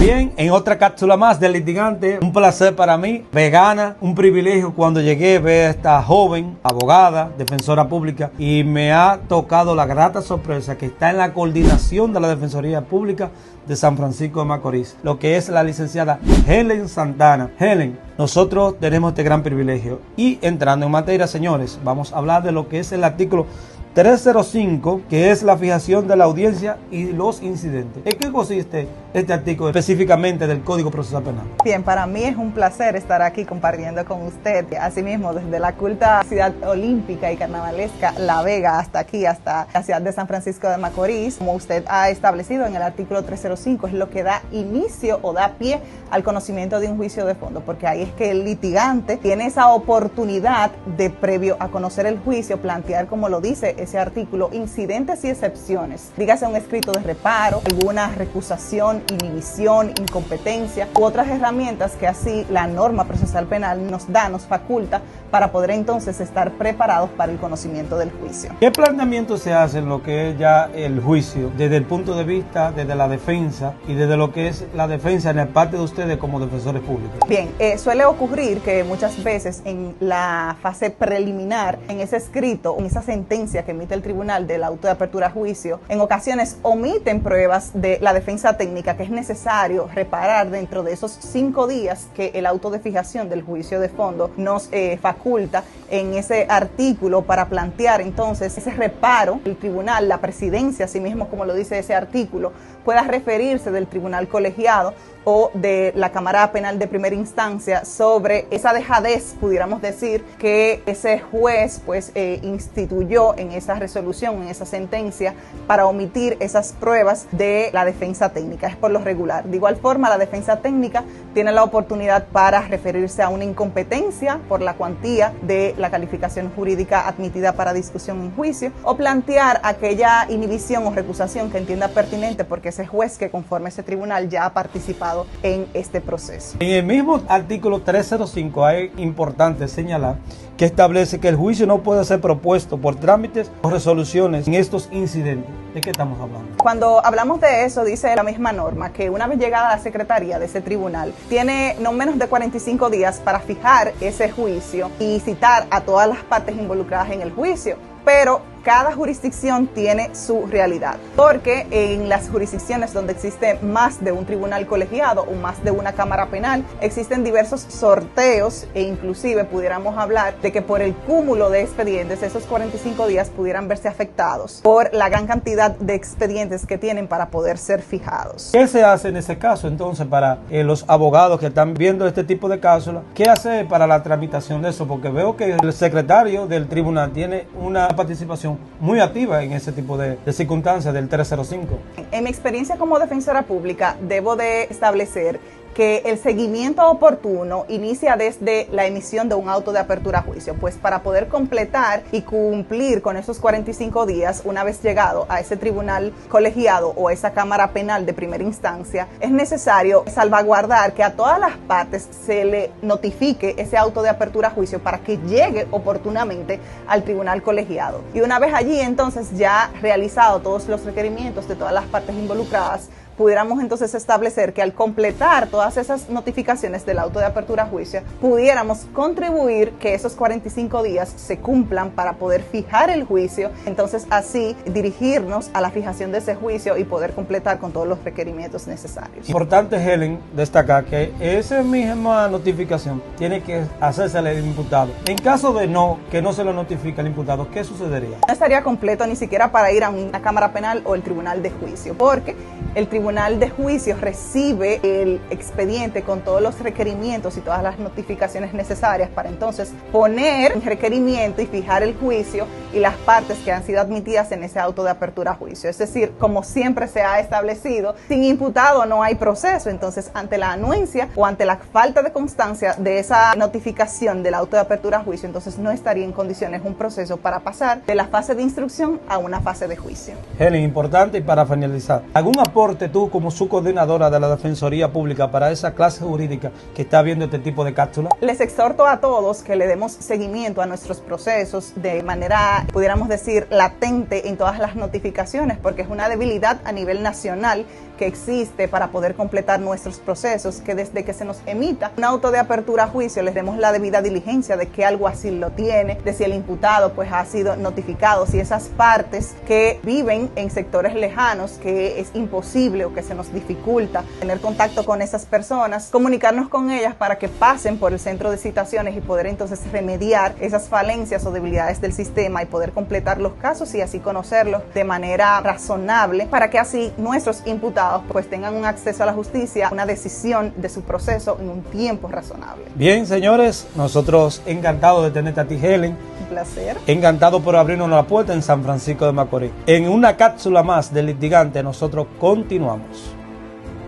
Bien, en otra cápsula más del litigante, un placer para mí, vegana, un privilegio cuando llegué a ver a esta joven abogada, defensora pública, y me ha tocado la grata sorpresa que está en la coordinación de la Defensoría Pública de San Francisco de Macorís, lo que es la licenciada Helen Santana. Helen, nosotros tenemos este gran privilegio y entrando en materia, señores, vamos a hablar de lo que es el artículo 305, que es la fijación de la audiencia y los incidentes. ¿En qué consiste este artículo específicamente del Código Procesal Penal? Bien, para mí es un placer estar aquí compartiendo con usted. Asimismo, desde la culta ciudad olímpica y carnavalesca La Vega hasta aquí, hasta la ciudad de San Francisco de Macorís, como usted ha establecido en el artículo 305, es lo que da inicio o da pie al conocimiento de un juicio de fondo, porque ahí es que el litigante tiene esa oportunidad de, previo a conocer el juicio, plantear, como lo dice ese artículo, incidentes y excepciones, dígase un escrito de reparo, alguna recusación, inhibición, incompetencia u otras herramientas que así la norma procesal penal nos faculta para poder entonces estar preparados para el conocimiento del juicio. ¿Qué planteamiento se hace en lo que es ya el juicio desde el punto de vista, desde la defensa y desde lo que es la defensa en la parte de ustedes como defensores públicos? Bien, suele ocurrir que muchas veces en la fase preliminar, en ese escrito, en esa sentencia que emite el tribunal del auto de apertura a juicio, en ocasiones omiten pruebas de la defensa técnica que es necesario reparar dentro de esos 5 días que el auto de fijación del juicio de fondo nos faculta en ese artículo para plantear entonces ese reparo. El tribunal, la presidencia, así mismo como lo dice ese artículo, pueda referirse del tribunal colegiado o de la Cámara Penal de primera instancia sobre esa dejadez, pudiéramos decir, que ese juez pues instituyó en esa resolución, en esa sentencia, para omitir esas pruebas de la defensa técnica. Es por lo regular. De igual forma, la defensa técnica tiene la oportunidad para referirse a una incompetencia por la cuantía de la calificación jurídica admitida para discusión en juicio, o plantear aquella inhibición o recusación que entienda pertinente porque ese juez que conforme ese tribunal ya ha participado en este proceso. En el mismo artículo 305 hay importante señalar que establece que el juicio no puede ser propuesto por trámites o resoluciones en estos incidentes. ¿De qué estamos hablando? Cuando hablamos de eso, dice la misma norma que una vez llegada a la secretaría de ese tribunal, tiene no menos de 45 días para fijar ese juicio y citar a todas las partes involucradas en el juicio. Pero cada jurisdicción tiene su realidad, porque en las jurisdicciones donde existe más de un tribunal colegiado o más de una cámara penal, existen diversos sorteos e inclusive pudiéramos hablar de que por el cúmulo de expedientes, esos 45 días pudieran verse afectados por la gran cantidad de expedientes que tienen para poder ser fijados. ¿Qué se hace en ese caso entonces para los abogados que están viendo este tipo de casos? ¿Qué hace para la tramitación de eso? Porque veo que el secretario del tribunal tiene una participación muy activa en ese tipo de circunstancias del 305. En mi experiencia como defensora pública, debo de establecer que el seguimiento oportuno inicia desde la emisión de un auto de apertura a juicio, pues para poder completar y cumplir con esos 45 días, una vez llegado a ese tribunal colegiado o esa cámara penal de primera instancia, es necesario salvaguardar que a todas las partes se le notifique ese auto de apertura a juicio para que llegue oportunamente al tribunal colegiado. Y una vez allí, entonces, ya realizado todos los requerimientos de todas las partes involucradas, pudiéramos entonces establecer que al completar todas esas notificaciones del auto de apertura a juicio, pudiéramos contribuir que esos 45 días se cumplan para poder fijar el juicio, entonces así dirigirnos a la fijación de ese juicio y poder completar con todos los requerimientos necesarios. Importante, Helen, destacar que esa misma notificación tiene que hacerse al imputado. En caso de que no se lo notifique al imputado, ¿qué sucedería? No estaría completo ni siquiera para ir a una cámara penal o el tribunal de juicio, porque el tribunal de juicio recibe el expediente con todos los requerimientos y todas las notificaciones necesarias para entonces poner en requerimiento y fijar el juicio y las partes que han sido admitidas en ese auto de apertura a juicio. Es decir, como siempre se ha establecido, sin imputado no hay proceso. Entonces, ante la anuencia o ante la falta de constancia de esa notificación del auto de apertura a juicio, entonces no estaría en condiciones un proceso para pasar de la fase de instrucción a una fase de juicio. Helen, importante, y para finalizar, ¿algún aporte tú como su coordinadora de la Defensoría Pública para esa clase jurídica que está viendo este tipo de cápsulas? Les exhorto a todos que le demos seguimiento a nuestros procesos de manera, pudiéramos decir, latente en todas las notificaciones, porque es una debilidad a nivel nacional que existe para poder completar nuestros procesos, que desde que se nos emita un auto de apertura a juicio les demos la debida diligencia de que algo así lo tiene, de si el imputado pues ha sido notificado, si esas partes que viven en sectores lejanos, que es imposible o que se nos dificulta tener contacto con esas personas, comunicarnos con ellas para que pasen por el centro de citaciones y poder entonces remediar esas falencias o debilidades del sistema y poder completar los casos y así conocerlos de manera razonable, para que así nuestros imputados pues tengan un acceso a la justicia, una decisión de su proceso en un tiempo razonable. Bien, señores, nosotros encantados de tenerte a ti, Helen. Un placer. Encantado por abrirnos la puerta en San Francisco de Macorís. En una cápsula más del litigante nosotros continuamos.